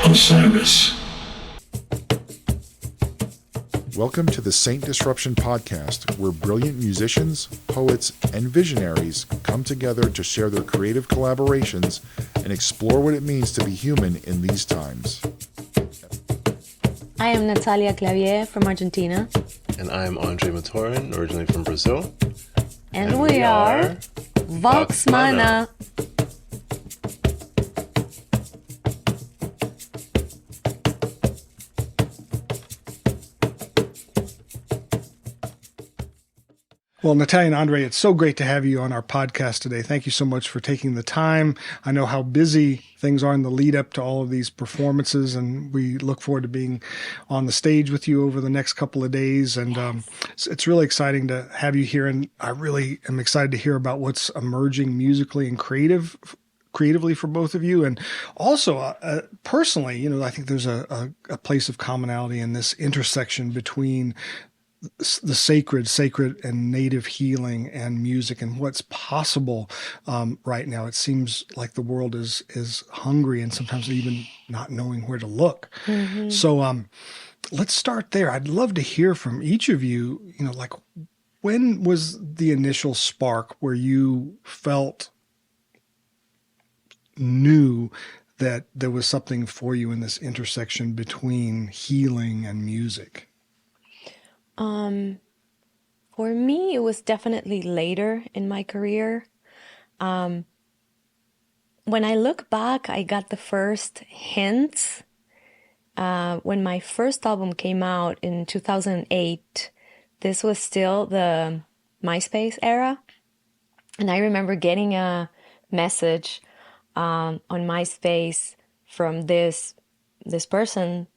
Osiris. Welcome to the Saint Disruption Podcast, where brilliant musicians, poets, and visionaries come together to share their creative collaborations and explore what it means to be human in these times. I am Natalia Clavier from Argentina. And I'm Andrei Matorin, originally from Brazil. And we are Voxmana. Well, Natalia and Andrei, it's so great to have you on our podcast today. Thank you so much for taking the time. I know how busy things are in the lead up to all of these performances, and we look forward to being on the stage with you over the next couple of days. And it's really exciting to have you here, and I really am excited to hear about what's emerging musically and creatively for both of you. And also, personally, I think there's a place of commonality in this intersection between the sacred and native healing and music and what's possible right now. It seems like the world is hungry and sometimes even not knowing where to look. Mm-hmm. So let's start there. I'd love to hear from each of you, like when was the initial spark where you knew that there was something for you in this intersection between healing and music? For me, it was definitely later in my career. When I look back, I got the first hints when my first album came out in 2008. This was still the MySpace era. And I remember getting a message on MySpace from this person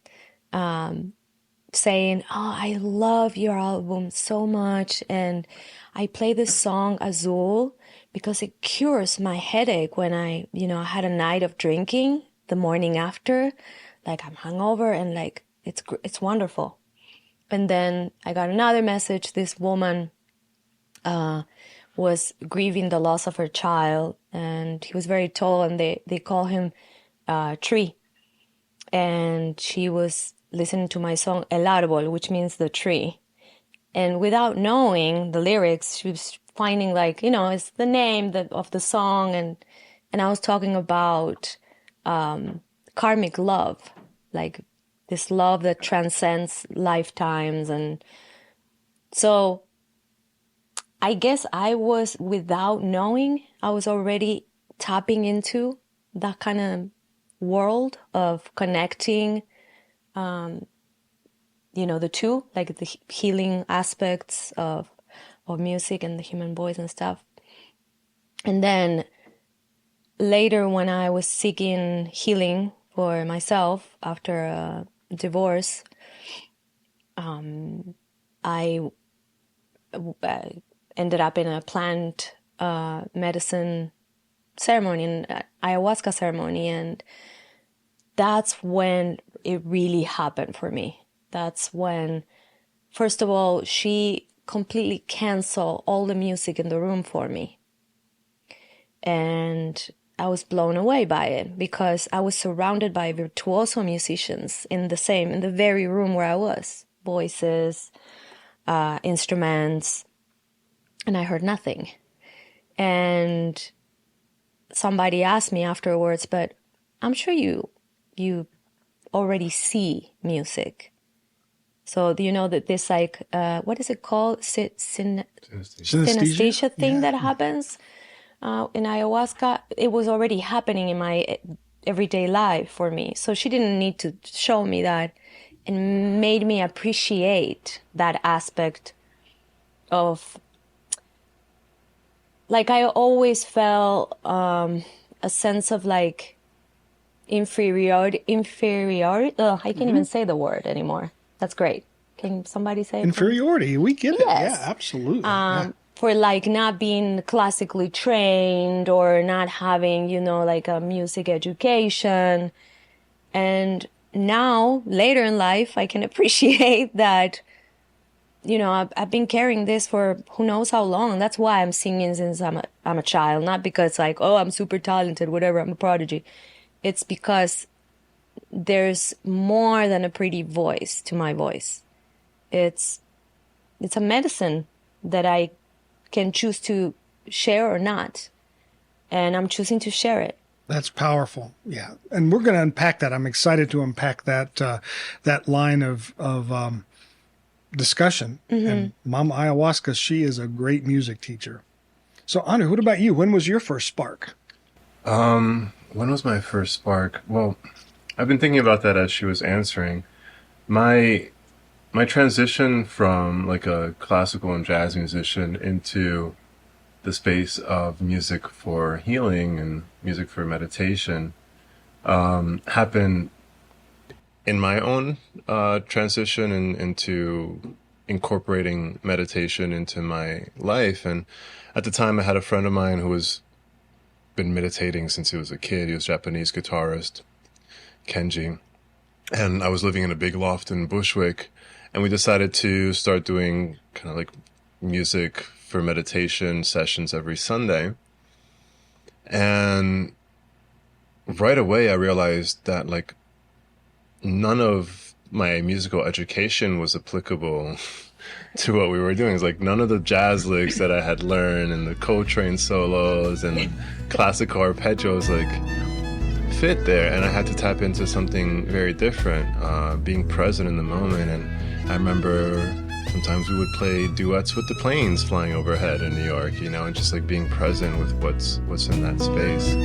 saying, "Oh, I love your album so much, and I play this song Azul because it cures my headache when I had a night of drinking the morning after, like I'm hungover, and like it's wonderful." And then I got another message. This woman was grieving the loss of her child, and he was very tall, and they call him Tree, and she was listening to my song El Árbol, which means the tree. And without knowing the lyrics, she was finding it's the name of the song. And I was talking about karmic love, like this love that transcends lifetimes. And so I guess without knowing, I was already tapping into that kind of world of connecting the two, like the healing aspects of music and the human voice and stuff. And then later, when I was seeking healing for myself after a divorce, I ended up in a plant medicine ceremony, an ayahuasca ceremony, and that's when it really happened for me. That's when, first of all, she completely canceled all the music in the room for me. And I was blown away by it because I was surrounded by virtuoso musicians in the very room where I was. Voices, instruments, and I heard nothing. And somebody asked me afterwards, "But I'm sure you already see music. So do you know that this what is it called? Synesthesia thing that happens in ayahuasca. It was already happening in my everyday life for me. So she didn't need to show me that, and made me appreciate that aspect of, like, I always felt a sense of inferiority. I can't even say the word anymore. That's great. Can somebody say inferiority? We get it. Yes. Yeah, absolutely. For not being classically trained or not having, a music education. And now, later in life, I can appreciate that, I've been carrying this for who knows how long. That's why I'm singing since I'm a child, not because I'm super talented, whatever, I'm a prodigy. It's because there's more than a pretty voice to my voice. It's a medicine that I can choose to share or not. And I'm choosing to share it. That's powerful. Yeah. And we're going to unpack that. I'm excited to unpack that, that line of discussion. And Mama Ayahuasca, she is a great music teacher. So Andrei, what about you? When was your first spark? When was my first spark? Well, I've been thinking about that as she was answering. My transition from like a classical and jazz musician into the space of music for healing and music for meditation happened in my own transition into incorporating meditation into my life. And at the time, I had a friend of mine who was been meditating since he was a kid. He was a Japanese guitarist, Kenji. And I was living in a big loft in Bushwick, and we decided to start doing kind of like music for meditation sessions every Sunday. And right away I realized that like none of my musical education was applicable to what we were doing. It's like none of the jazz licks that I had learned and the Coltrane solos and classical arpeggios like fit there, and I had to tap into something very different, being present in the moment. And I remember sometimes we would play duets with the planes flying overhead in New York, you know, and just like being present with what's in that space.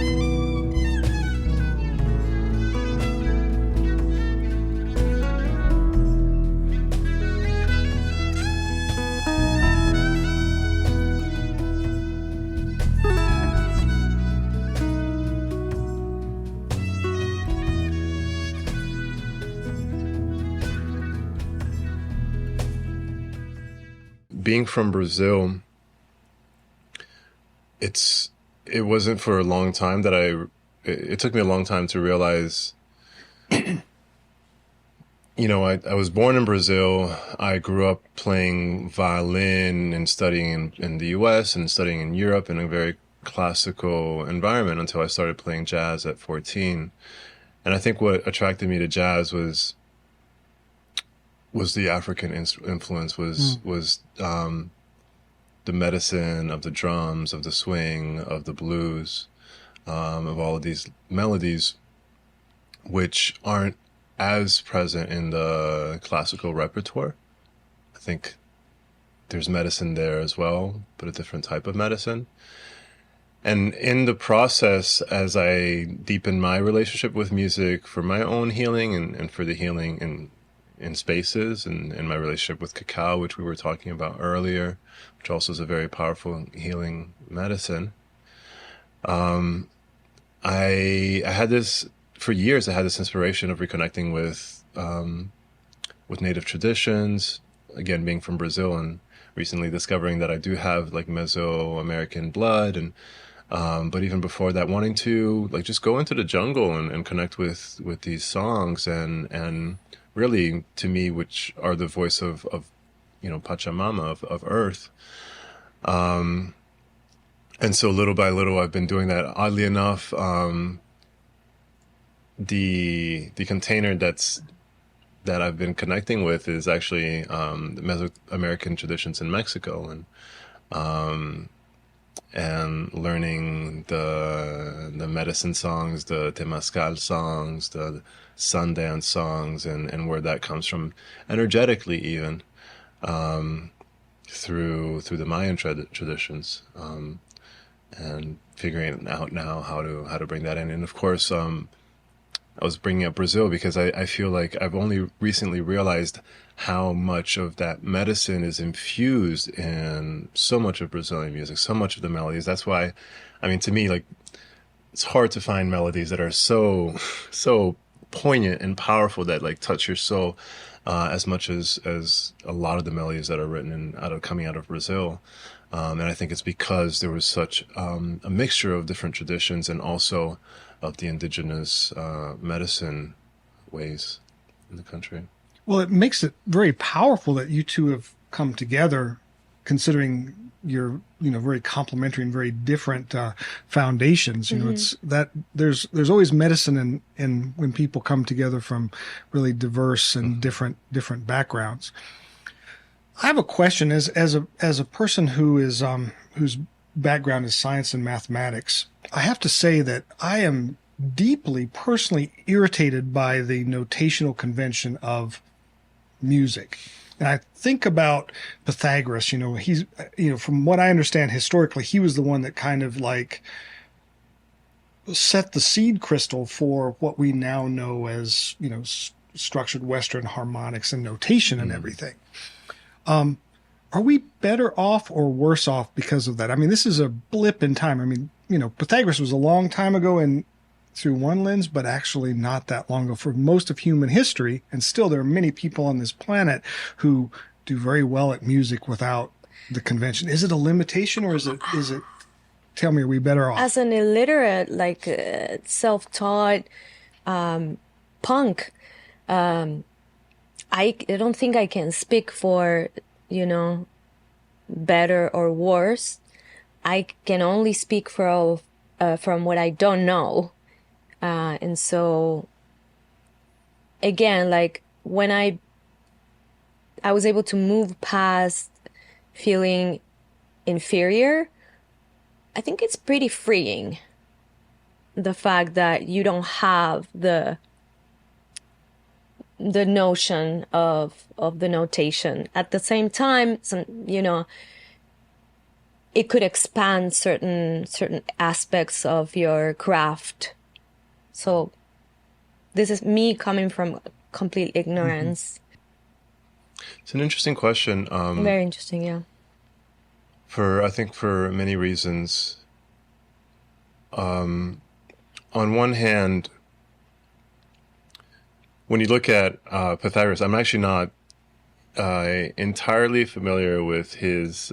Being from Brazil, it wasn't for a long time that it took me a long time to realize, you know, I was born in Brazil. I grew up playing violin and studying in the US and studying in Europe in a very classical environment until I started playing jazz at 14. And I think what attracted me to jazz was the African influence, was the medicine of the drums, of the swing, of the blues, of all of these melodies, which aren't as present in the classical repertoire. I think there's medicine there as well, but a different type of medicine. And in the process, as I deepened my relationship with music for my own healing and for the healing in spaces and in my relationship with cacao, which we were talking about earlier, which also is a very powerful healing medicine. I had this, for years, I had this inspiration of reconnecting with native traditions, again, being from Brazil and recently discovering that I do have like Mesoamerican blood, and but even before that, wanting to like just go into the jungle and connect with these songs and really, to me, which are the voice of you know, Pachamama, of Earth. And so little by little, I've been doing that. Oddly enough, the container that I've been connecting with is actually the Mesoamerican traditions in Mexico, and learning the medicine songs, the Temazcal songs, the Sundance songs, and where that comes from energetically, even through the Mayan traditions, and figuring out now how to bring that in. And of course, I was bringing up Brazil because I feel like I've only recently realized how much of that medicine is infused in so much of Brazilian music, so much of the melodies. That's why, I mean, to me, like, it's hard to find melodies that are so poignant and powerful that like touch your soul as much as a lot of the melodies that are written coming out of Brazil. And I think it's because there was such a mixture of different traditions and also of the indigenous medicine ways in the country. Well, it makes it very powerful that you two have come together considering your, very complementary and very different foundations. It's that there's always medicine in when people come together from really diverse and different backgrounds. I have a question as a person who is whose background is science and mathematics. I have to say that I am deeply personally irritated by the notational convention of music. And I think about Pythagoras, he's, from what I understand historically, he was the one that kind of like set the seed crystal for what we now know as, structured Western harmonics and notation and everything. Are we better off or worse off because of that? I mean, this is a blip in time. I mean, Pythagoras was a long time ago and through one lens, but actually not that long ago for most of human history. And still there are many people on this planet who do very well at music without the convention. Is it a limitation or is it, tell me, are we better off? As an illiterate, like self-taught punk, I don't think I can speak for, better or worse. I can only speak from what I don't know. And so, again, like when I was able to move past feeling inferior, I think it's pretty freeing. The fact that you don't have the notion of the notation. At the same time, it could expand certain aspects of your craft. So this is me coming from complete ignorance. It's an interesting question. Very interesting, yeah. I think for many reasons. On one hand, when you look at Pythagoras, I'm actually not entirely familiar with his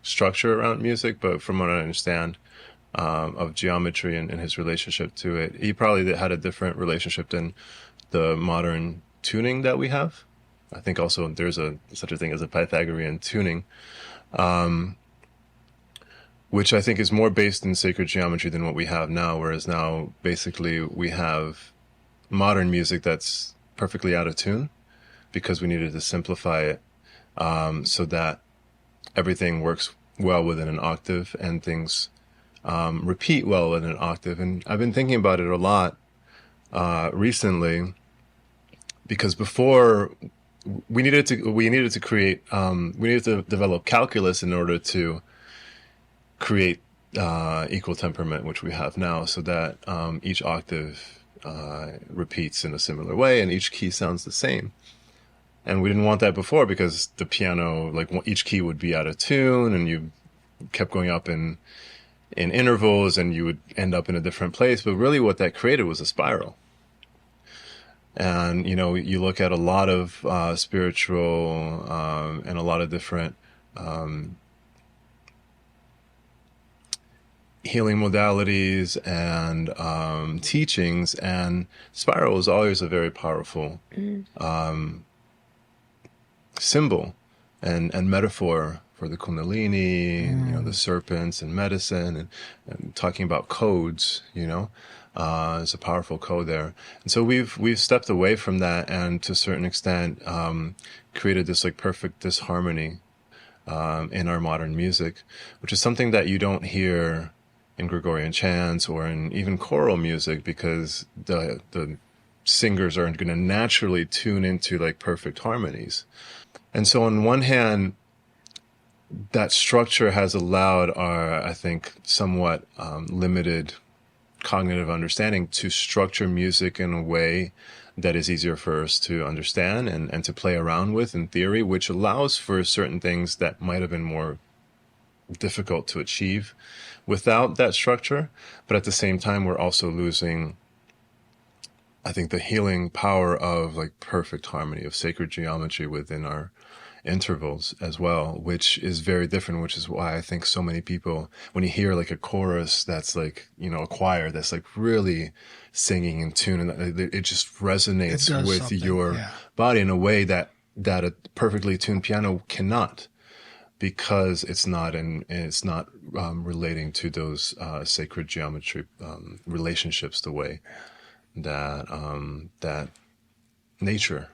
structure around music, but from what I understand of geometry and his relationship to it, he probably had a different relationship than the modern tuning that we have. I think also there's such a thing as a Pythagorean tuning, which I think is more based in sacred geometry than what we have now, whereas now basically we have modern music that's perfectly out of tune because we needed to simplify it so that everything works well within an octave and things repeat well within an octave. And I've been thinking about it a lot recently because before we needed to develop calculus in order to create equal temperament, which we have now, so that each octave repeats in a similar way and each key sounds the same. And we didn't want that before because the piano, like each key would be out of tune and you kept going up in intervals and you would end up in a different place. But really what that created was a spiral. And, you look at a lot of spiritual and a lot of different healing modalities and teachings, and spiral is always a very powerful symbol and metaphor for the Kundalini, the serpents and medicine and talking about codes, it's a powerful code there. And so we've stepped away from that and to a certain extent created this like perfect disharmony in our modern music, which is something that you don't hear in Gregorian chants or in even choral music because the singers are going to naturally tune into like perfect harmonies. And so on one hand, that structure has allowed our, I think, somewhat limited cognitive understanding to structure music in a way that is easier for us to understand and to play around with in theory, which allows for certain things that might have been more difficult to achieve without that structure. But at the same time, we're also losing, I think, the healing power of like perfect harmony, of sacred geometry within our intervals as well, which is very different, which is why I think so many people, when you hear like a chorus that's like, a choir that's like really singing in tune, and it just resonates with your body in a way that a perfectly tuned piano cannot. because it's not relating to those sacred geometry relationships the way that that nature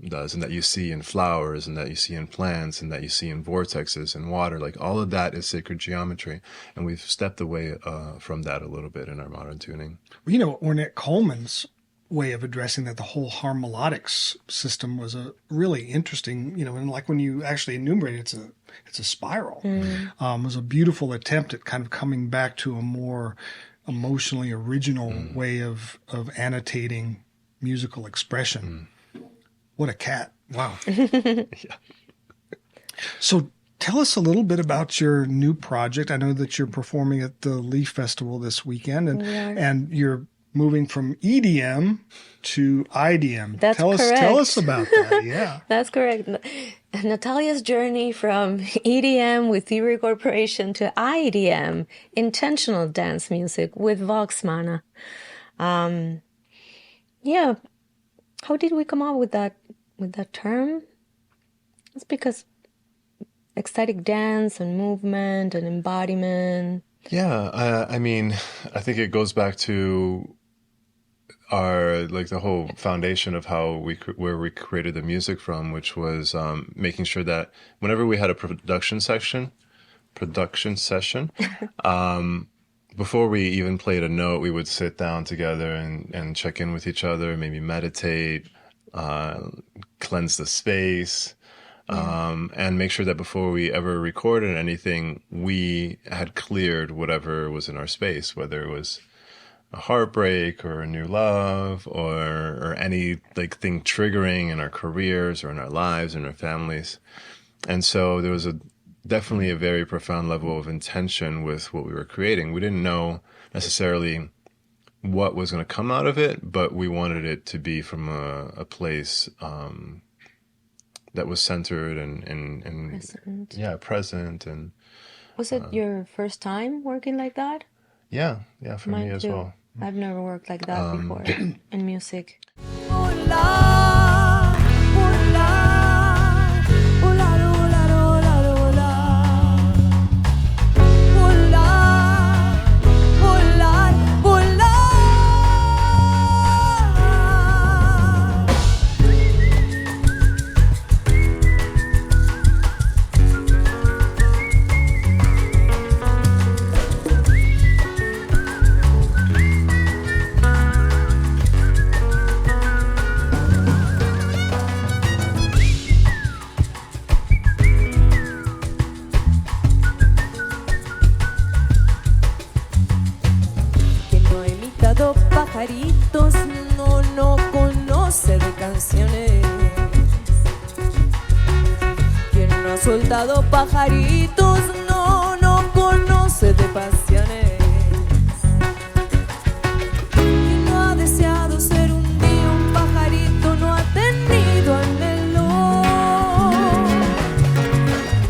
does, and that you see in flowers, and that you see in plants, and that you see in vortexes and water. Like all of that is sacred geometry, and we've stepped away from that a little bit in our modern tuning. Well, you know, Ornette Coleman's way of addressing that, the whole harmolodics system, was a really interesting, you know, and like when you actually enumerate it, it's a spiral. It was a beautiful attempt at kind of coming back to a more emotionally original way of annotating musical expression. What a cat. Wow. Yeah. So tell us a little bit about your new project. I know that you're performing at the Leaf Festival this weekend, and you're moving from EDM to IDM. That's correct. Tell us about that. Yeah. That's correct. Natalia's journey from EDM with Thievery Corporation to IDM, intentional dance music with Voxmana. Yeah. How did we come up with that term? It's because ecstatic dance and movement and embodiment. Yeah, I mean, I think it goes back to our, like, the whole foundation of where we created the music from, which was making sure that whenever we had a production session, before we even played a note, we would sit down together and check in with each other, maybe meditate, cleanse the space, and make sure that before we ever recorded anything, we had cleared whatever was in our space, whether it was a heartbreak or a new love or any like thing triggering in our careers or in our lives and our families. And so there was definitely a very profound level of intention with what we were creating. We didn't know necessarily what was going to come out of it, but we wanted it to be from a place that was centered and Present. Yeah, present. And Was it your first time working like that? yeah, for Mine me as too. well. I've never worked like that before in music. Pajaritos no conoce de canciones. Quien no ha soltado pajaritos no conoce de pasiones. Quien no ha deseado ser un día un pajarito no ha tenido anhelo.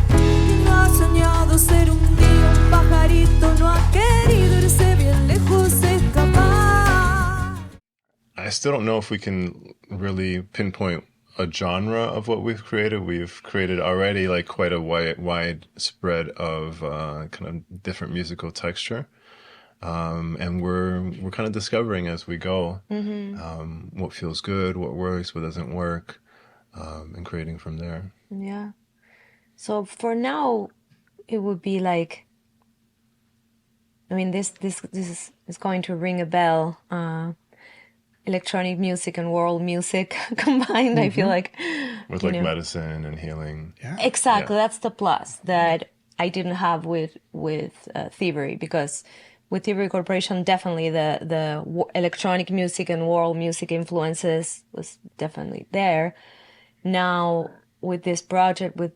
Quien no ha soñado ser un día un pajarito no ha querido irse bien lejos, escapar. I still don't know if we can really pinpoint a genre of what we've created. We've created already like quite a wide spread of kind of different musical texture, and we're kind of discovering as we go what feels good, what works, what doesn't work, and creating from there. Yeah. So for now, it would be like, I mean, this is going to ring a bell. Electronic music and world music combined. I feel like With like medicine and healing. Yeah. exactly that's the plus that I didn't have with Thievery, because with Thievery Corporation, definitely the electronic music and world music influences was definitely there. Now with this project with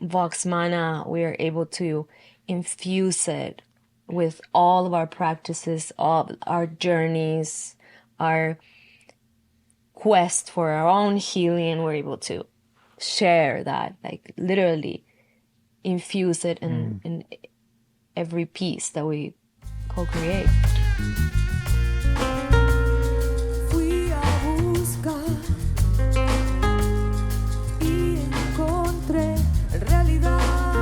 Voxmana, we are able to infuse it with all of our practices, all our journeys, our quest for our own healing. We're able to share that, like literally infuse it in every piece that we co-create. Fui a buscar y encontré en realidad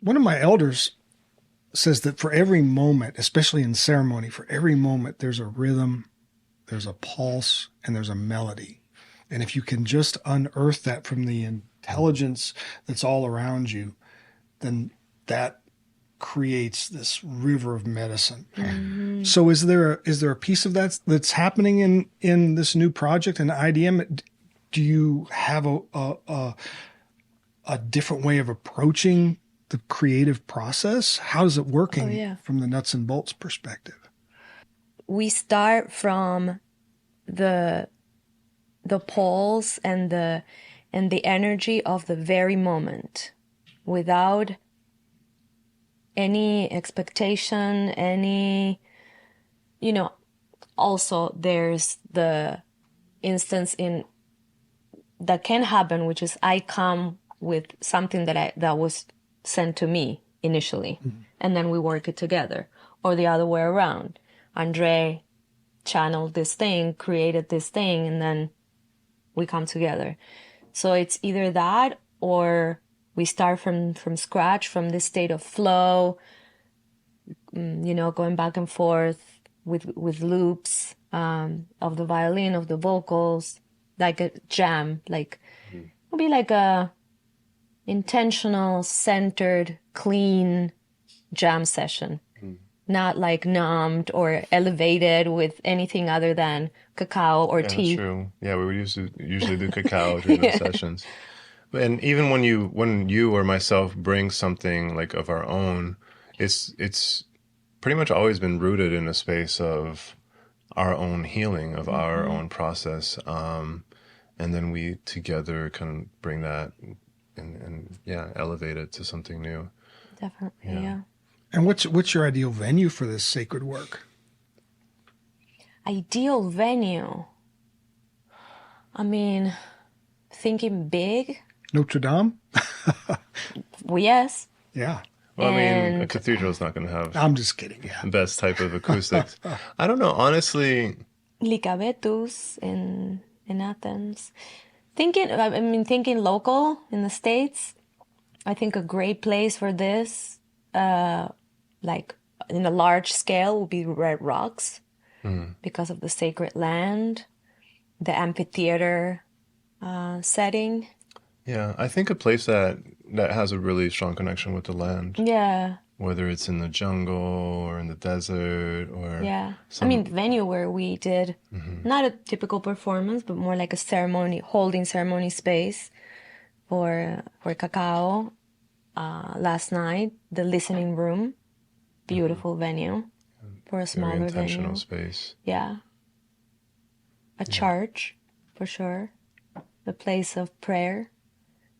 One of my elders says that for every moment, especially in ceremony, for every moment, there's a rhythm, there's a pulse, and there's a melody. And if you can just unearth that from the intelligence that's all around you, then that creates this river of medicine. Mm-hmm. So is there a piece of that that's happening in this new project in IDM? Do you have a different way of approaching the creative process? How's it working from the nuts and bolts perspective? We start from the pulse and the energy of the very moment, without any expectation, also there's the instance that can happen, which is I come with something that was sent to me initially, mm-hmm. and then we work it together, or the other way around. Andrei channeled this thing, created this thing, and then we come together. So it's either that, or we start from scratch, from this state of flow, going back and forth with loops of the violin, of the vocals, like a jam, like it'll be like a intentional, centered, clean jam session. Not like numbed or elevated with anything other than cacao or tea. That's true. Yeah, we would usually do cacao during those sessions. And even when you or myself bring something like of our own, it's pretty much always been rooted in a space of our own healing, of mm-hmm. our own process. And then we together kind of bring that and elevate it to something new. Definitely, yeah. And what's your ideal venue for this sacred work? Ideal venue? I mean, thinking big. Notre Dame? Well, yes. Yeah. Well, I mean, a cathedral is not going to have... I'm just kidding, yeah. The best type of acoustics. I don't know, honestly... Lycabettus in Athens. Thinking local in the States, I think a great place for this... like in a large scale would be Red Rocks because of the sacred land, the amphitheater setting. Yeah, I think a place that has a really strong connection with the land. Yeah. Whether it's in the jungle or in the desert or... Yeah. Venue where we did not a typical performance, but more like a holding ceremony space for cacao. Last night, the listening room, beautiful venue for a smaller very intentional venue. Space. Yeah. A church, for sure. The place of prayer,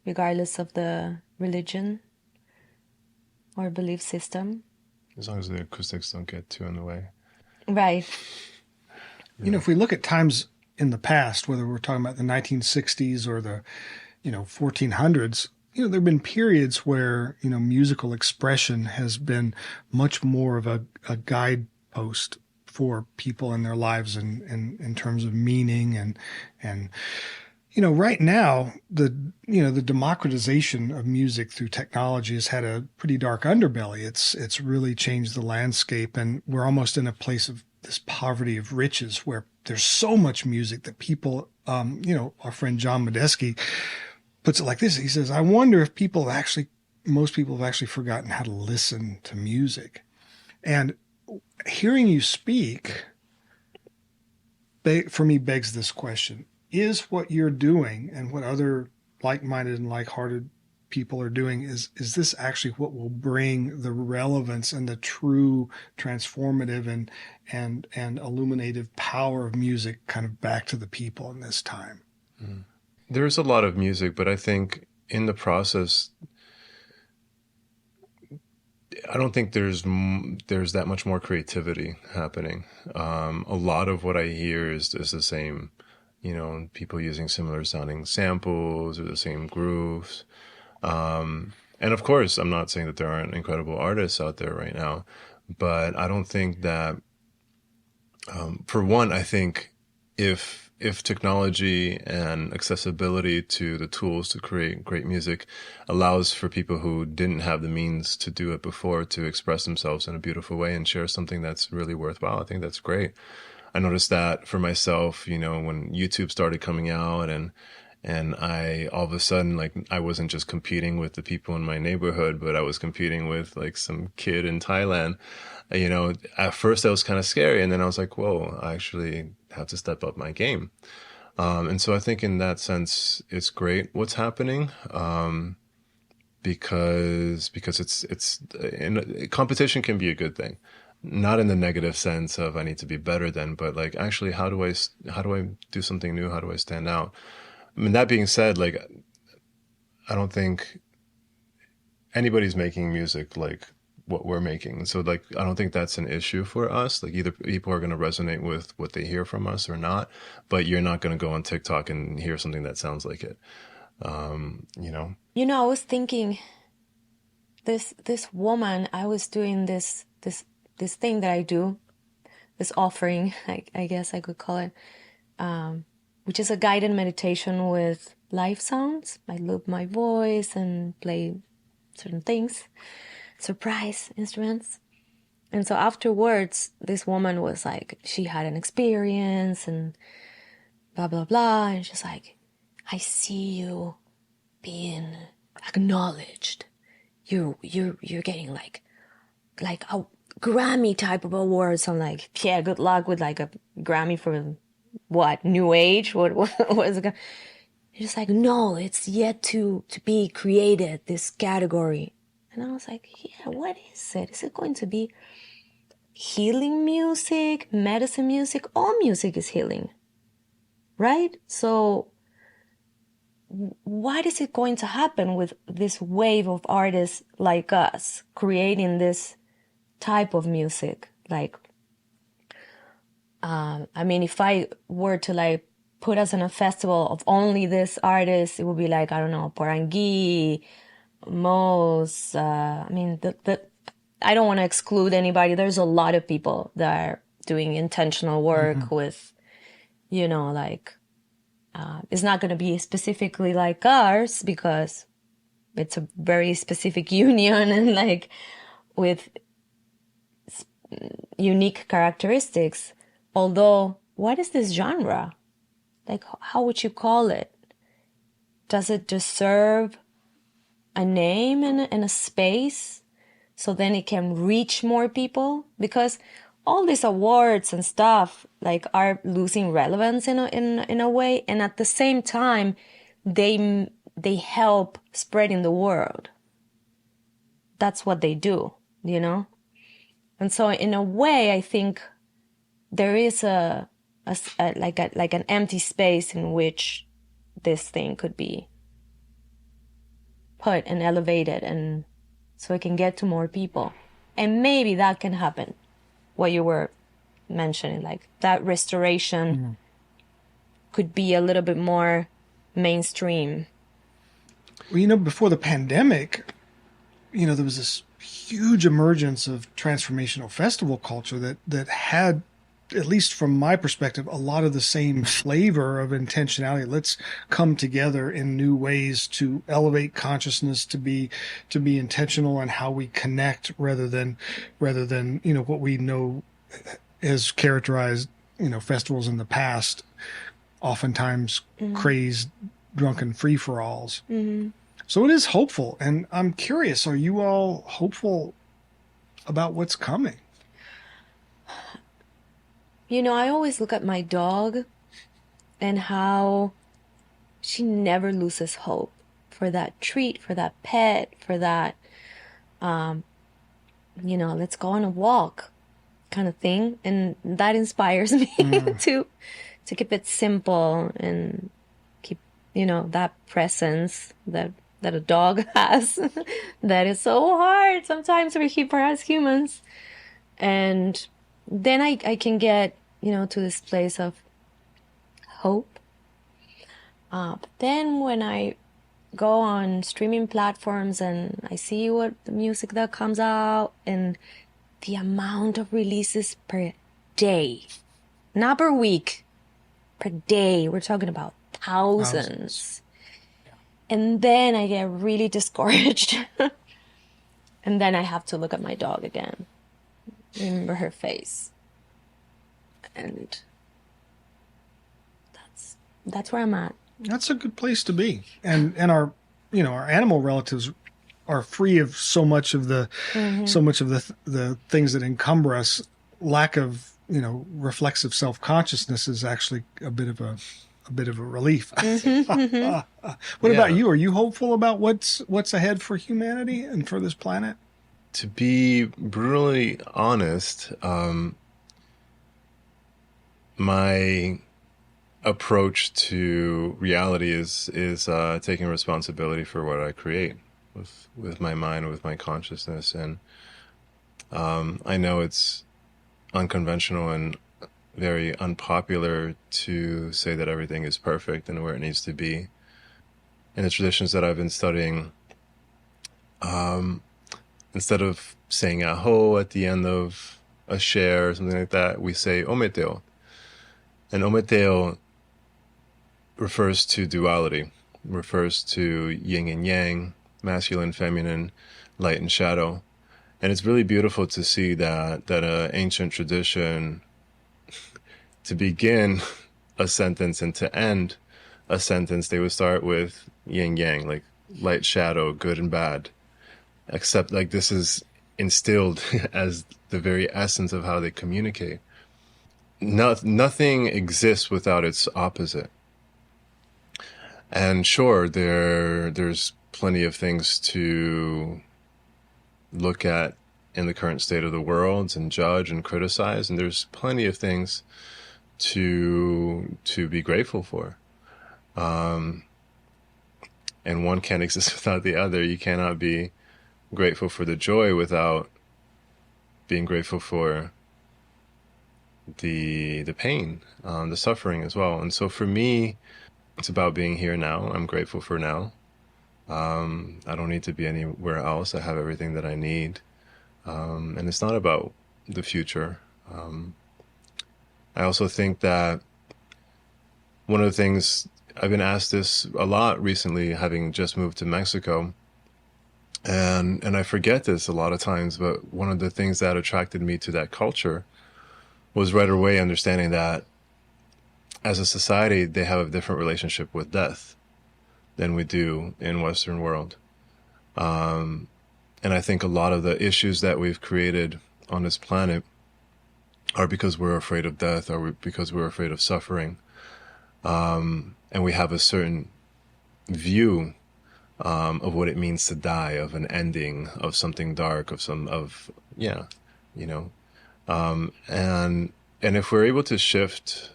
regardless of the religion or belief system. As long as the acoustics don't get too in the way. Right. If we look at times in the past, whether we're talking about the 1960s or the 1400s, there have been periods where, musical expression has been much more of a guidepost for people in their lives in terms of meaning and right now the democratization of music through technology has had a pretty dark underbelly. It's really changed the landscape, and we're almost in a place of this poverty of riches where there's so much music that people, our friend John Medeski puts it like this. He says, I wonder if most people have actually forgotten how to listen to music. And hearing you speak, for me, begs this question. Is what you're doing and what other like-minded and like-hearted people are doing, is this actually what will bring the relevance and the true transformative and illuminative power of music kind of back to the people in this time? Mm. There's a lot of music, but I think in the process, I don't think there's that much more creativity happening. A lot of what I hear is the same, people using similar sounding samples or the same grooves. And of course, I'm not saying that there aren't incredible artists out there right now, but I don't think that, for one, I think if if technology and accessibility to the tools to create great music allows for people who didn't have the means to do it before to express themselves in a beautiful way and share something that's really worthwhile, I think that's great. I noticed that for myself, you know, when YouTube started coming out, and I all of a sudden, like, I wasn't just competing with the people in my neighborhood, but I was competing with like some kid in Thailand. You know, at first that was kind of scary, and then I was like, whoa, I actually have to step up my game. And so I think in that sense, it's great what's happening, because competition can be a good thing, not in the negative sense of I need to be better than, but like actually how do I do something new? How do I stand out? I mean, that being said, like, I don't think anybody's making music like what we're making. So like, I don't think that's an issue for us. Like, either people are going to resonate with what they hear from us or not, but you're not going to go on TikTok and hear something that sounds like it. You know? You know, I was thinking this woman, I was doing this thing that I do, this offering, I guess I could call it, which is a guided meditation with live sounds. I loop my voice and play certain things, surprise instruments. And so afterwards, this woman was like, she had an experience and blah, blah, blah. And she's like, I see you being acknowledged. You're getting like a Grammy type of awards. I'm like, yeah, good luck with like a Grammy for what, new age? What is it? You're just like, no, it's yet to be created, this category. And I was like, yeah, what is it? Is it going to be healing music, medicine music? All music is healing, right? So what is it going to happen with this wave of artists like us creating this type of music? Like, I mean, if I were to like put us in a festival of only this artist, it would be like, I don't know, Porangui, Mos. I mean, I don't want to exclude anybody. There's a lot of people that are doing intentional work with, you know, like, it's not going to be specifically like ours because it's a very specific union and like with unique characteristics. Although, what is this genre? Like, how would you call it? Does it deserve a name and a space so then it can reach more people? Because all these awards and stuff like are losing relevance in a way, and at the same time, they help spreading the word. That's what they do, you know. And so, in a way, I think there is like an empty space in which this thing could be put and elevated, and so it can get to more people. And maybe that can happen. What you were mentioning, like that restoration could be a little bit more mainstream. Well, you know, before the pandemic, you know, there was this huge emergence of transformational festival culture that had, at least from my perspective, a lot of the same flavor of intentionality. Let's come together in new ways to elevate consciousness, to be intentional on how we connect rather than, you know, what we know has characterized, you know, festivals in the past, oftentimes crazed, drunken free-for-alls. So it is hopeful. And I'm curious, are you all hopeful about what's coming? You know, I always look at my dog and how she never loses hope for that treat, for that pet, for that, you know, let's go on a walk kind of thing. And that inspires me to keep it simple and keep, you know, that presence that a dog has that is so hard sometimes for us humans. And then I can get, you know, to this place of hope. But then when I go on streaming platforms and I see what the music that comes out and the amount of releases per day, not per week, per day. We're talking about thousands. And then I get really discouraged. And then I have to look at my dog again. Remember her face. And that's where I'm at. That's a good place to be. And our animal relatives are free of so much of the the things that encumber us. Lack of, reflexive self-consciousness is actually a bit of a relief. What about you? Are you hopeful about what's ahead for humanity and for this planet? To be brutally honest, my approach to reality is taking responsibility for what I create with my mind, with my consciousness, and I know it's unconventional and very unpopular to say that everything is perfect and where it needs to be. In the traditions that I've been studying, instead of saying aho at the end of a share or something like that, we say ometeo. And ometeo refers to duality, refers to yin and yang, masculine, feminine, light and shadow. And it's really beautiful to see that ancient tradition, to begin a sentence and to end a sentence, they would start with yin yang, like light, shadow, good and bad. Except like this is instilled as the very essence of how they communicate. Nothing exists without its opposite. And sure, there's plenty of things to look at in the current state of the world and judge and criticize, and there's plenty of things to be grateful for. And one can't exist without the other. You cannot be grateful for the joy without being grateful for the pain, the suffering as well. And so for me, it's about being here now. I'm grateful for now. I don't need to be anywhere else. I have everything that I need. And it's not about the future. I also think that one of the things, I've been asked this a lot recently, having just moved to Mexico, and I forget this a lot of times, but one of the things that attracted me to that culture was right away understanding that as a society, they have a different relationship with death than we do in Western world. And I think a lot of the issues that we've created on this planet are because we're afraid of death, or because we're afraid of suffering. And we have a certain view of what it means to die, of an ending, of something dark, and if we're able to shift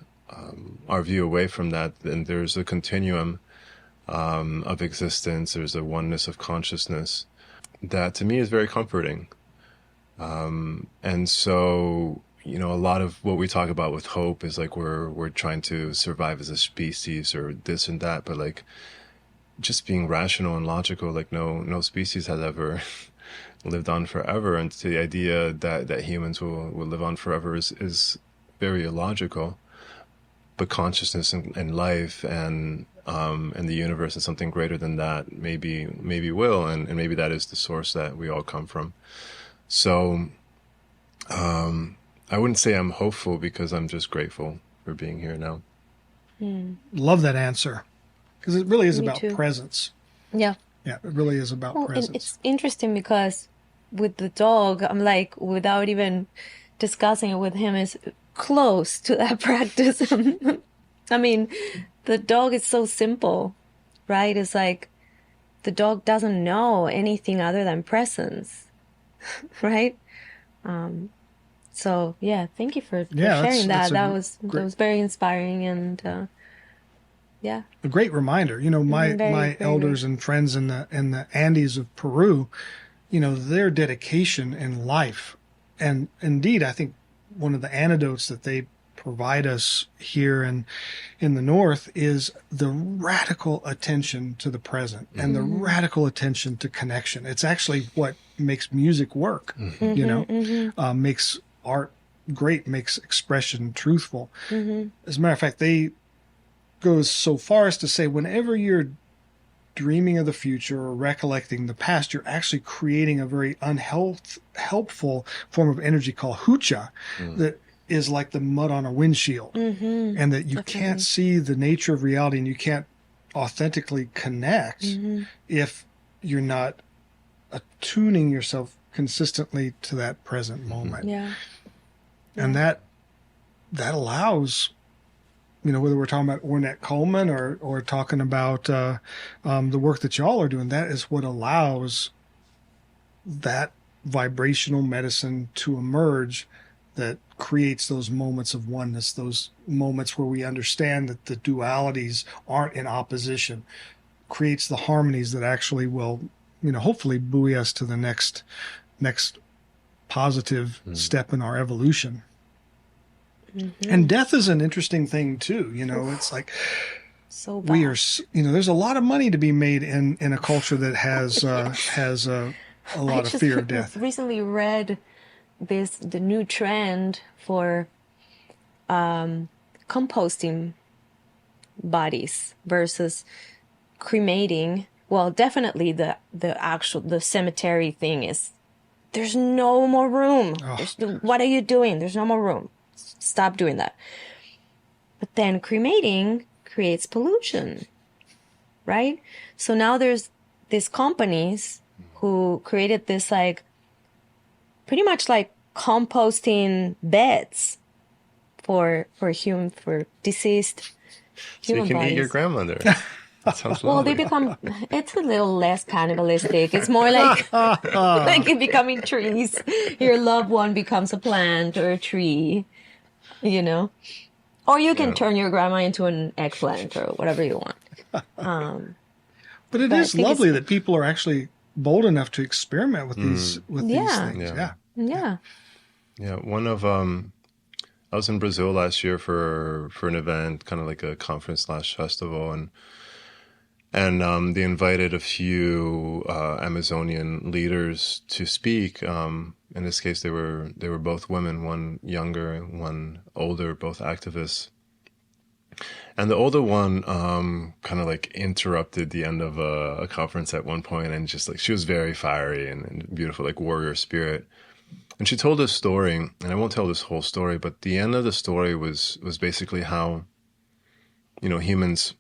our view away from that, then there's a continuum of existence. There's a oneness of consciousness that to me is very comforting. And so, a lot of what we talk about with hope is like we're trying to survive as a species or this and that, but like just being rational and logical, like no species has ever lived on forever, and the idea that humans will live on forever is very illogical. But consciousness and life and the universe and something greater than that maybe will, and maybe that is the source that we all come from. So I wouldn't say I'm hopeful, because I'm just grateful for being here now. Love that answer, because it really is Me about too. presence. Yeah. Yeah, it really is about presence. And it's interesting because with the dog, I'm like, without even discussing it with him, is close to that practice. I mean, the dog is so simple, right? It's like the dog doesn't know anything other than presence, right? So yeah, thank you for sharing that. That was very inspiring, and yeah, a great reminder. My elders and friends in the Andes of Peru, their dedication in life, and indeed, I think one of the antidotes that they provide us here in the North is the radical attention to the present and the radical attention to connection. It's actually what makes music work, makes art great, makes expression truthful. As a matter of fact, they goes so far as to say whenever you're dreaming of the future or recollecting the past, you're actually creating a very helpful form of energy called hucha that is like the mud on a windshield, and that you can't see the nature of reality and you can't authentically connect if you're not attuning yourself consistently to that present moment. And that allows, whether we're talking about Ornette Coleman or talking about the work that y'all are doing, that is what allows that vibrational medicine to emerge that creates those moments of oneness, those moments where we understand that the dualities aren't in opposition, creates the harmonies that actually will, hopefully buoy us to the next positive step in our evolution. And death is an interesting thing too. It's like so bad. we are, there's a lot of money to be made in a culture that has a lot of fear of death. I recently read the new trend for composting bodies versus cremating. Well, definitely the cemetery thing is, there's no more room. What are you doing? There's no more room. Stop doing that. But then cremating creates pollution, right? So now there's these companies who created this pretty much like composting beds for deceased So human you can bodies. eat your grandmother. That sounds Well, lovely. it's a little less cannibalistic. It's more like like it becoming trees. Your loved one becomes a plant or a tree, Or you can turn your grandma into an eggplant or whatever you want. But it is lovely that people are actually bold enough to experiment with these things. Yeah. I was in Brazil last year for an event, kind of like a conference / festival, and they invited a few Amazonian leaders to speak. In this case, they were both women, one younger, one older, both activists. And the older one kind of like interrupted the end of a conference at one point, and just like she was very fiery and beautiful, like warrior spirit. And she told a story, and I won't tell this whole story, but the end of the story was basically how, humans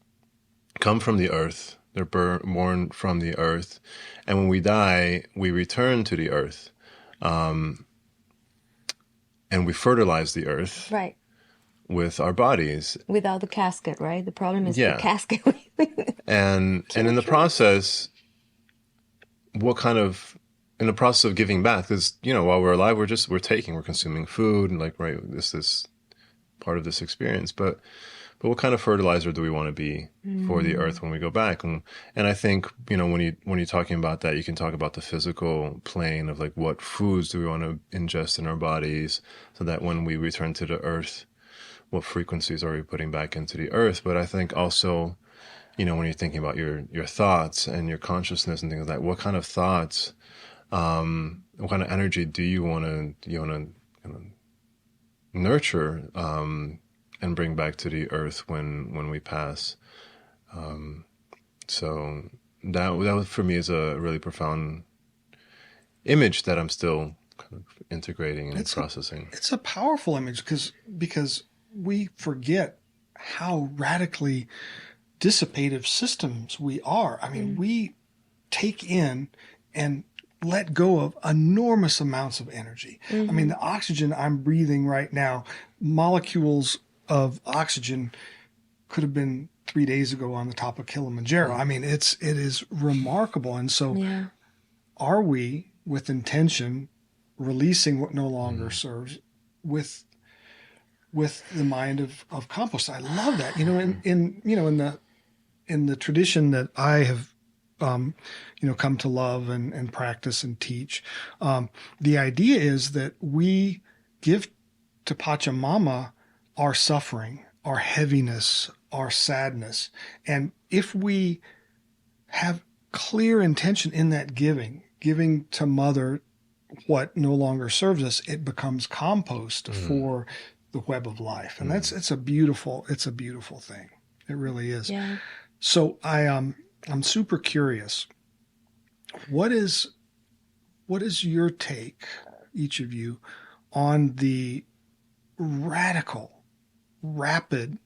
come from the earth. They're born from the earth. And when we die, we return to the earth. And we fertilize the earth. Right. With our bodies. Without the casket, right? The problem is the casket. and in the process, in the process of giving back, because, while we're alive, we're consuming food, and this is part of this experience. But what kind of fertilizer do we want to be for the earth when we go back? And I think, when you're talking about that, you can talk about the physical plane of like, what foods do we want to ingest in our bodies so that when we return to the earth, what frequencies are we putting back into the earth? But I think also, when you're thinking about your thoughts and your consciousness and things like that, what kind of thoughts, what kind of energy do you want to nurture and bring back to the earth when we pass? So that for me is a really profound image that I'm still kind of integrating and processing. It's a powerful image because we forget how radically dissipative systems we are. I mean, we take in and let go of enormous amounts of energy. I mean, the oxygen I'm breathing right now, molecules of oxygen could have been 3 days ago on the top of Kilimanjaro. I mean, it is remarkable. And so are we, with intention, releasing what no longer serves with the mind of compost? I love that. In the tradition that I have come to love and practice and teach, the idea is that we give to Pachamama our suffering, our heaviness, our sadness. And if we have clear intention in that giving to Mother what no longer serves us, it becomes compost for the web of life. And it's a beautiful thing. It really is. Yeah. So I'm super curious. What is your take, each of you, on the radical, rapid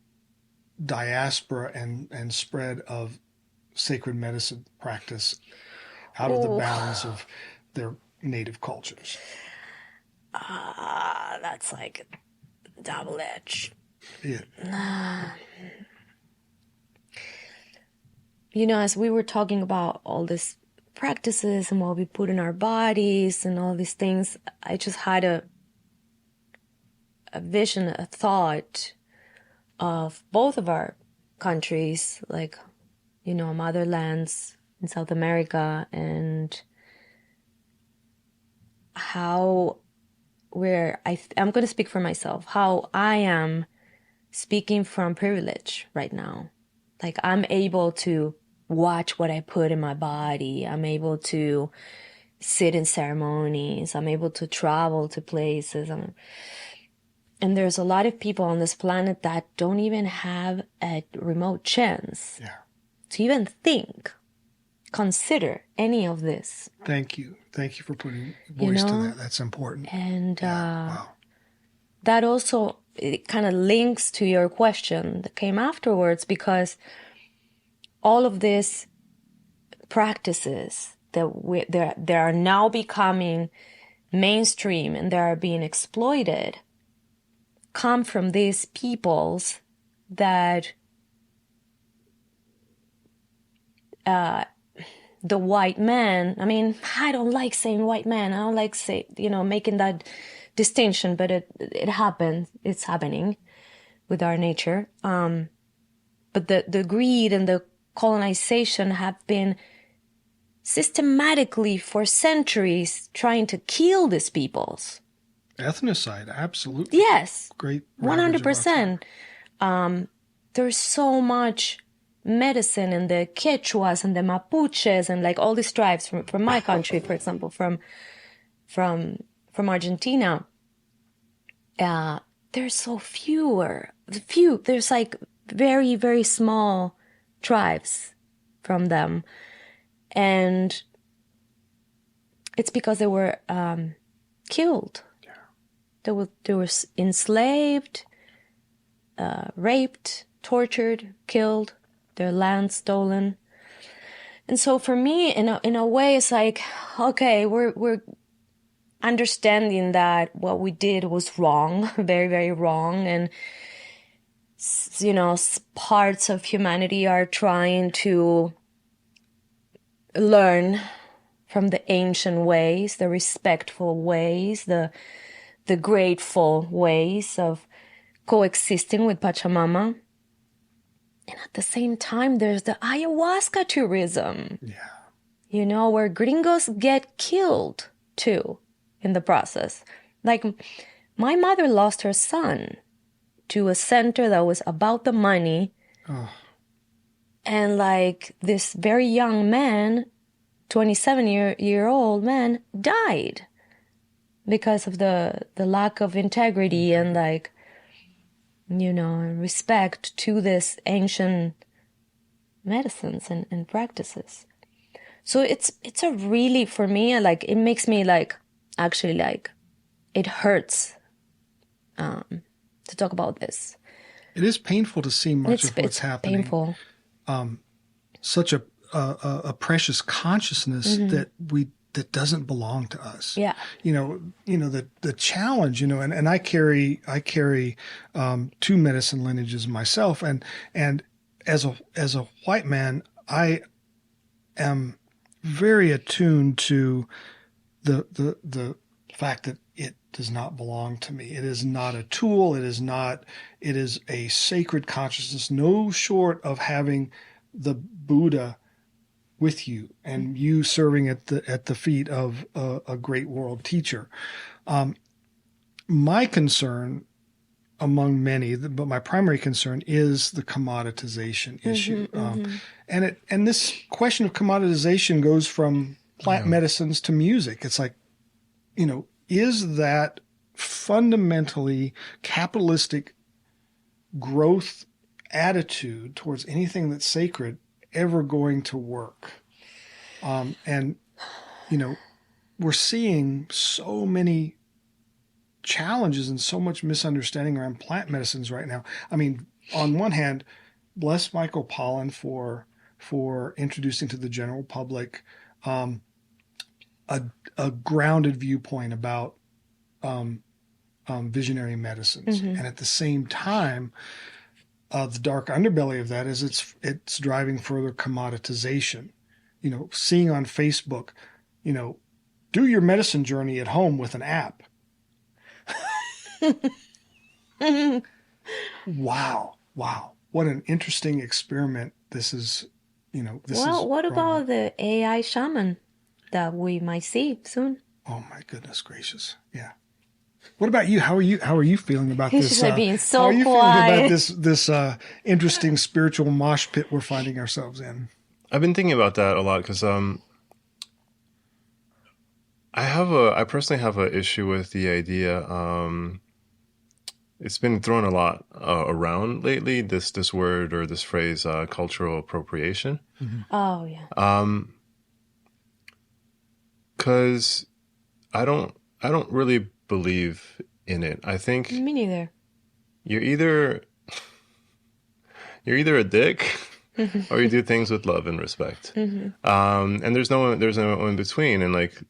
diaspora and spread of sacred medicine practice out of the bounds of their native cultures? That's like double-edged. Yeah. You know, as we were talking about all these practices and what we put in our bodies and all these things, I just had a vision, a thought of both of our countries, like, you know, motherlands in South America, and how I'm going to speak for myself, how I am speaking from privilege right now. Like, I'm able to watch what I put in my body. I'm able to sit in ceremonies. I'm able to travel to places. And there's a lot of people on this planet that don't even have a remote chance to even consider any of this. Thank you. Thank you for putting voice to that. That's important. And that also, it kind of links to your question that came afterwards, because all of these practices that they are now becoming mainstream and they are being exploited come from these peoples that the white man, I mean, I don't like saying white man. I don't like making that distinction, but it happens. It's happening with our nature. But the greed and the colonization have been systematically for centuries trying to kill these peoples. Ethnocide, absolutely. Yes. Great. 100%. There's so much medicine in the Quechuas and the Mapuches and like all these tribes from my country, for example, from Argentina. There's so few. There's like very, very small tribes from them. And it's because they were killed. Yeah. They were enslaved, raped, tortured, killed, their land stolen. And so for me, in a way, it's like, okay, we're understanding that what we did was wrong, very, very wrong. And, you know, parts of humanity are trying to learn from the ancient ways, the respectful ways, the grateful ways of coexisting with Pachamama. And at the same time, there's the ayahuasca tourism. Yeah. You know, where gringos get killed too in the process. Like, my mother lost her son to a center that was about the money. Oh. And like this very young man, 27-year-old man, died because of the lack of integrity and like, you know, respect to this ancient medicines and practices. So it's a really, for me, like, it makes me like, actually like, it hurts to talk about this. It is painful to see much of what's happening. Painful. Such a precious consciousness that doesn't belong to us. Yeah. You know the challenge, you know, and I carry 2 medicine lineages myself, and as a white man, I am very attuned to the fact that it does not belong to me. It is not a tool. It is a sacred consciousness, no short of having the Buddha with you and you serving at the feet of a great world teacher. My concern, among many, but my primary concern, is the commoditization issue. And this question of commoditization goes from plant medicines to music. It's like, you know, is that fundamentally capitalistic growth attitude towards anything that's sacred ever going to work? And, you know, we're seeing so many challenges and so much misunderstanding around plant medicines right now. I mean, on one hand, bless Michael Pollan for introducing to the general public a grounded viewpoint about visionary medicines, and at the same time, the dark underbelly of that is it's driving further commoditization. You know, seeing on Facebook, you know, do your medicine journey at home with an app. Wow. What an interesting experiment this is, you know. What about the AI shaman that we might see soon? Oh my goodness gracious. Yeah. What about you? How are you feeling about He's this? just being so how are you quiet. feeling about this interesting spiritual mosh pit we're finding ourselves in? I've been thinking about that a lot because I personally have an issue with the idea. It's been thrown a lot around lately. This word or this phrase, cultural appropriation. Oh yeah. Because I don't really believe in it. I think Me neither. you're either a dick or you do things with love and respect. And there's no in between. And like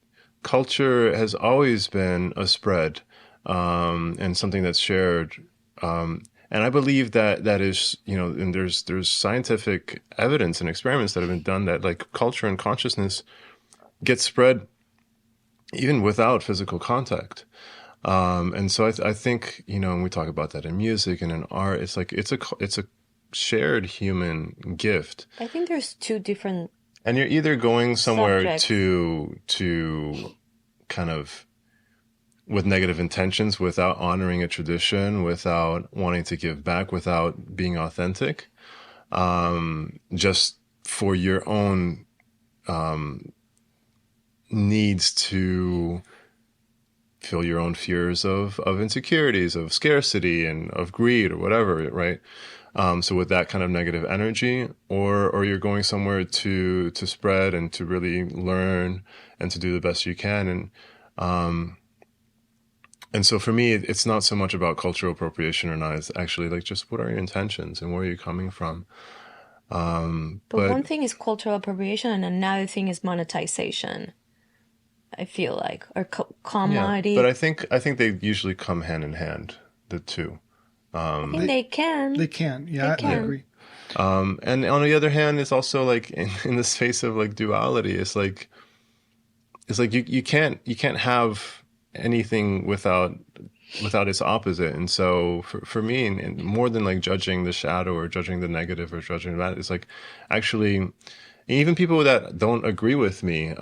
culture has always been a spread and something that's shared. And I believe that is, you know, and there's scientific evidence and experiments that have been done that like culture and consciousness gets spread even without physical contact. And so I think, you know, when we talk about that in music and in art, it's like it's a shared human gift. I think there's two different. And you're either going somewhere Subjects. to kind of with negative intentions, without honoring a tradition, without wanting to give back, without being authentic, just for your own needs to fill your own fears of insecurities, of scarcity, and of greed, or whatever, right? So with that kind of negative energy, or you're going somewhere to spread and to really learn and to do the best you can, and so for me, it's not so much about cultural appropriation or not. It's actually like just what are your intentions and where are you coming from. But one thing is cultural appropriation, and another thing is monetization. I feel like, or commodity. Yeah, but I think they usually come hand in hand, the two. I think they can. They can. Yeah, They I can. agree. And on the other hand, it's also like in the space of like duality, it's like you can't have anything without its opposite. And so for me, and more than like judging the shadow or judging the negative or judging that, it's like actually even people that don't agree with me,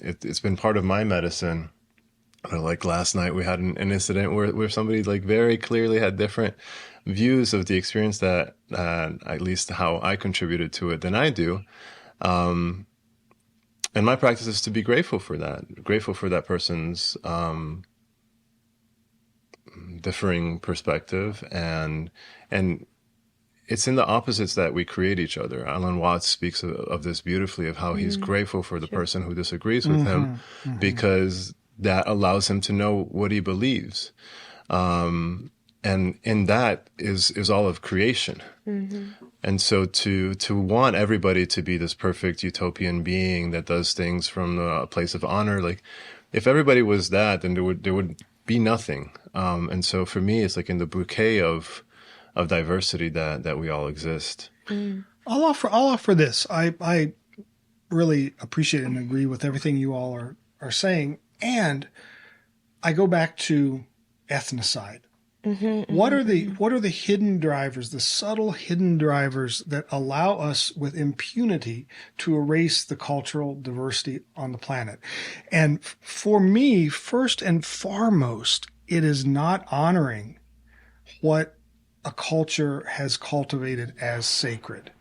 it's been part of my medicine. Like last night we had an incident where somebody like very clearly had different views of the experience that at least how I contributed to it than I do. And my practice is to be grateful for that person's differing perspective, and it's in the opposites that we create each other. Alan Watts speaks of this beautifully, of how he's grateful for the person who disagrees with him, because that allows him to know what he believes. And in that is all of creation. And so to want everybody to be this perfect utopian being that does things from a place of honor, like if everybody was that, then there would be nothing. And so for me, it's like in the bouquet of diversity that we all exist. I'll offer this. I really appreciate and agree with everything you all are saying. And I go back to ethnocide. What are the hidden drivers, the subtle hidden drivers that allow us with impunity to erase the cultural diversity on the planet? And for me, first and foremost, it is not honoring what a culture has cultivated as sacred.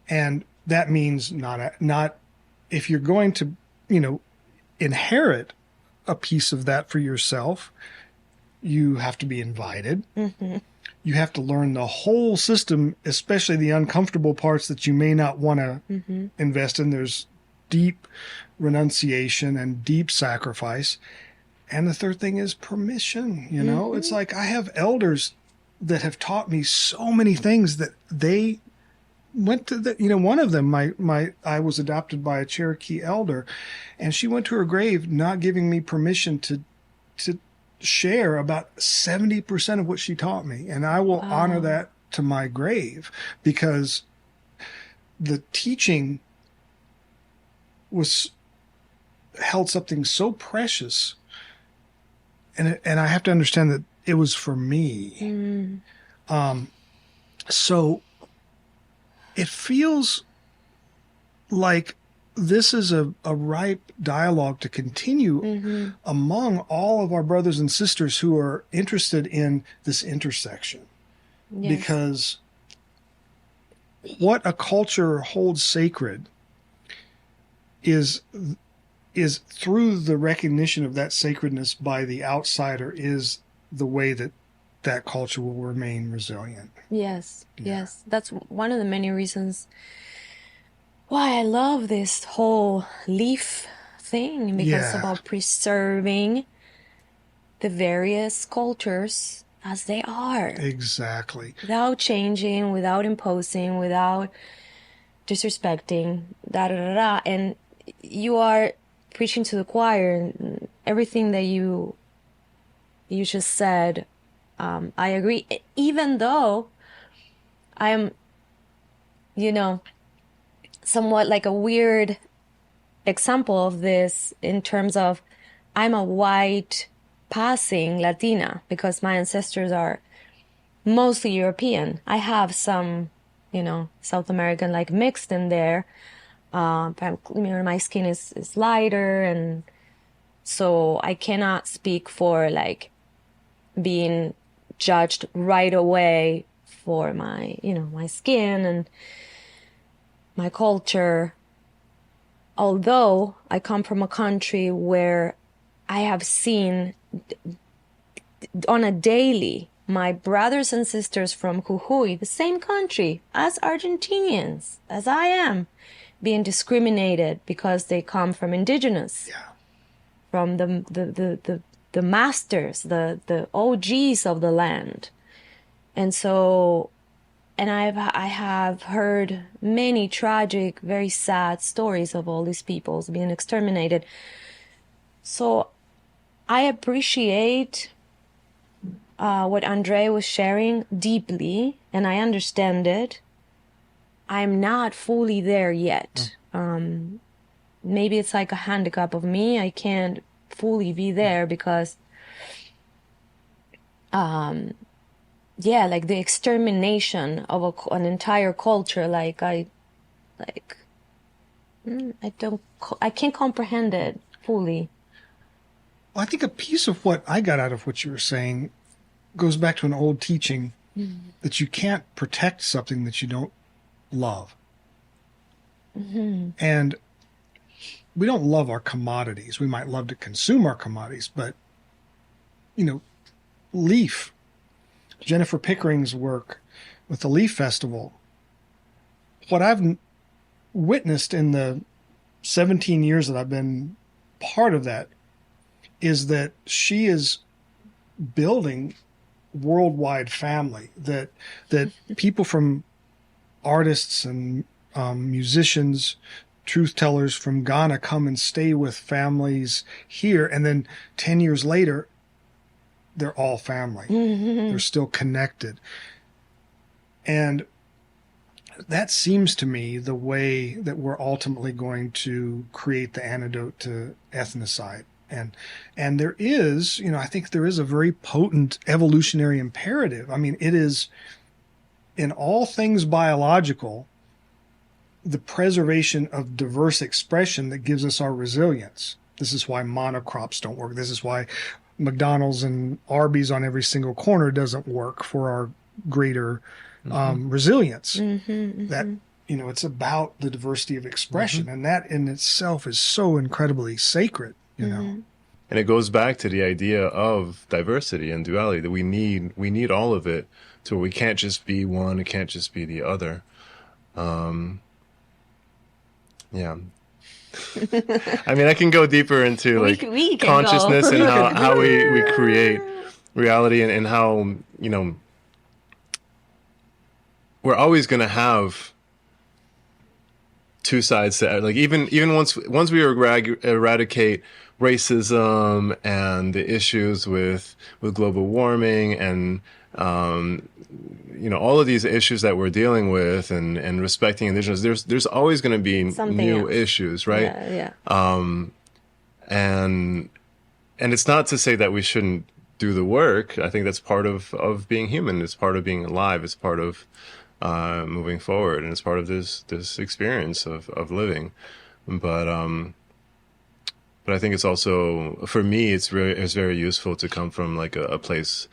And that means not if you're going to, inherit a piece of that for yourself, you have to be invited. you have to learn the whole system, especially the uncomfortable parts that you may not want to invest in. There's deep renunciation and deep sacrifice. And the third thing is permission. You know, it's like I have elders that have taught me so many things that they went to the, you know, one of them, I was adopted by a Cherokee elder, and she went to her grave not giving me permission to share about 70% of what she taught me. And I will honor that to my grave, because the teaching held something so precious. And I have to understand that it was for me. So it feels like this is a ripe dialogue to continue among all of our brothers and sisters who are interested in this intersection. Yes. Because what a culture holds sacred is through the recognition of that sacredness by the outsider is the way that culture will remain resilient. Yes, yes. That's one of the many reasons why I love this whole leaf thing, because it's about preserving the various cultures as they are. Exactly. Without changing, without imposing, without disrespecting, And you are preaching to the choir, and everything that you just said, I agree. Even though I am, somewhat like a weird example of this in terms of I'm a white passing Latina because my ancestors are mostly European. I have some, South American like mixed in there. My skin is lighter, and so I cannot speak for like being judged right away for my, my skin and my culture. Although I come from a country where I have seen on a daily my brothers and sisters from Jujuy, the same country as Argentinians, as I am, being discriminated because they come from indigenous, from the masters, the OGs of the land. And so, and I have heard many tragic, very sad stories of all these peoples being exterminated. So I appreciate what Andrei was sharing deeply, and I understand it. I'm not fully there yet. Maybe it's like a handicap of me. I can't fully be there because, like the extermination of an entire culture, I can't comprehend it fully. Well, I think a piece of what I got out of what you were saying goes back to an old teaching that you can't protect something that you don't love. And we don't love our commodities. We might love to consume our commodities, but, Leaf, Jennifer Pickering's work with the Leaf Festival, what I've witnessed in the 17 years that I've been part of that is that she is building worldwide family, that people from artists and musicians, truth tellers from Ghana come and stay with families here, and then 10 years later they're all family. They're still connected. And that seems to me the way that we're ultimately going to create the antidote to ethnocide. And there is, I think there is a very potent evolutionary imperative. I mean, it is in all things biological, the preservation of diverse expression that gives us our resilience. This is why monocrops don't work. This is why McDonald's and Arby's on every single corner doesn't work for our greater resilience. That, it's about the diversity of expression. And that in itself is so incredibly sacred, it goes back to the idea of diversity and duality, that we need all of it, to where we can't just be one, it can't just be the other. Yeah. I mean, I can go deeper into like we can consciousness go. and how we create reality, and how, you know, we're always going to have two sides to it. Like even once we eradicate racism and the issues with global warming and you know, all of these issues that we're dealing with, and respecting indigenous, there's always going to be Something new else. issues, right? Yeah. And it's not to say that we shouldn't do the work. I think that's part of being human. It's part of being alive. It's part of moving forward, and it's part of this experience of living. But I think it's also, for me, it's very useful to come from like a place,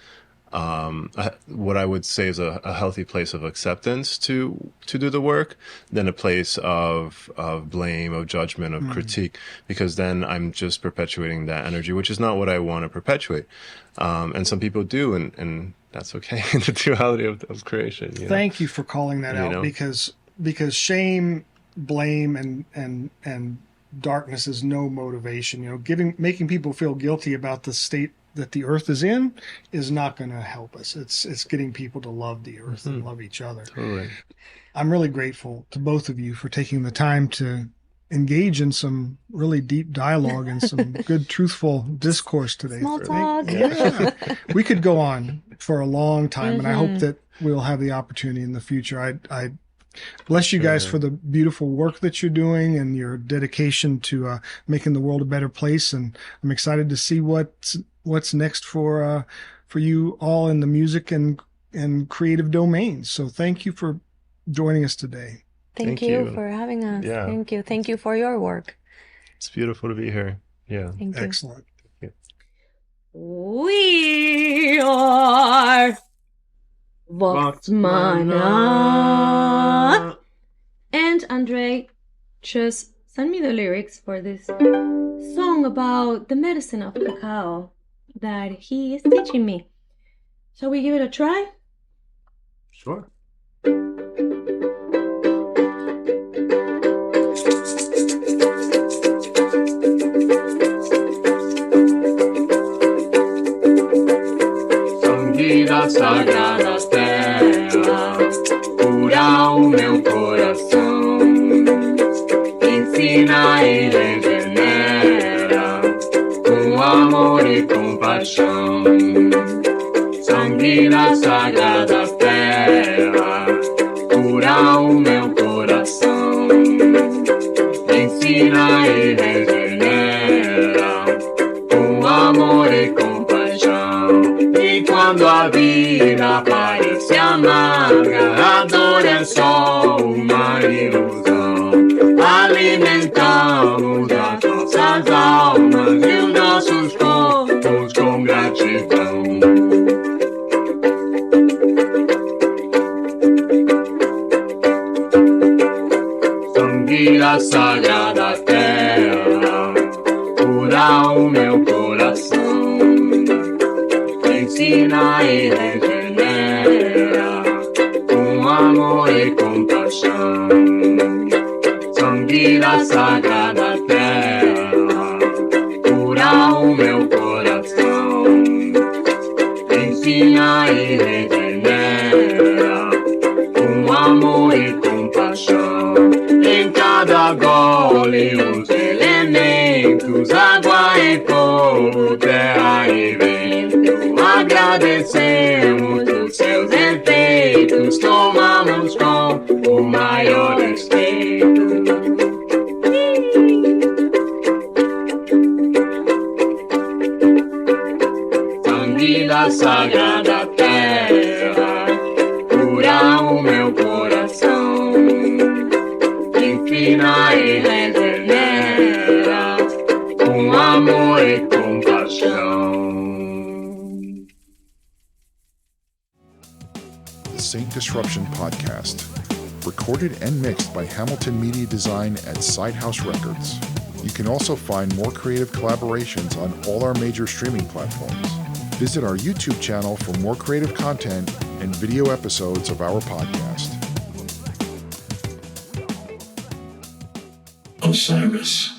what I would say is a healthy place of acceptance to do the work, than a place of blame, of judgment, of critique, because then I'm just perpetuating that energy, which is not what I want to perpetuate. And some people do, and that's okay. The duality of creation. You know? Thank you for calling that out, know? because shame, blame, and darkness is no motivation. You know, making people feel guilty about the state that the earth is in is not going to help us. It's getting people to love the earth and love each other. Totally. I'm really grateful to both of you for taking the time to engage in some really deep dialogue and some good, truthful discourse today. Small talk. Yeah. We could go on for a long time, and I hope that we'll have the opportunity in the future. I bless you guys for the beautiful work that you're doing and your dedication to making the world a better place. And I'm excited to see what's next for you all in the music and creative domains. So thank you for joining us today. Thank you for having us. Yeah. Thank you. Thank you for your work. It's beautiful to be here. Yeah. Thank you. Excellent. We are Voxmana. And Andrei just sent me the lyrics for this song about the medicine of cacao that he is teaching me. Shall we give it a try? Sure. Vida sagrada terra, cura o meu coração, ensina e regenera, com amor e compaixão. Sangue da sagrada terra, cura o meu coração, ensina e regenera, com amor e compaixão. E quando a vida parece amarga, a dor é só uma ilusão. Alimentamos as nossas almas e os nossos corpos com gratidão. Sangue da sagrada terra, cura o meu coração, ensina e regenera, com amor e compaixão. Sangue da sagrada terra, cura o meu coração, ensina e regenera, com amor e compaixão. Em cada gole os elementos, água e fogo, terra e vento. Agradecemos os seus efeitos, tomamos com o maior respeito. Sangue da sagrada terra, cura o meu coração, ensina e regenera, com amor e compaixão. The Saint Disruption Podcast, recorded and mixed by Hamilton Media Design at Sidehouse Records. You can also find more creative collaborations on all our major streaming platforms. Visit our YouTube channel for more creative content and video episodes of our podcast. Osiris.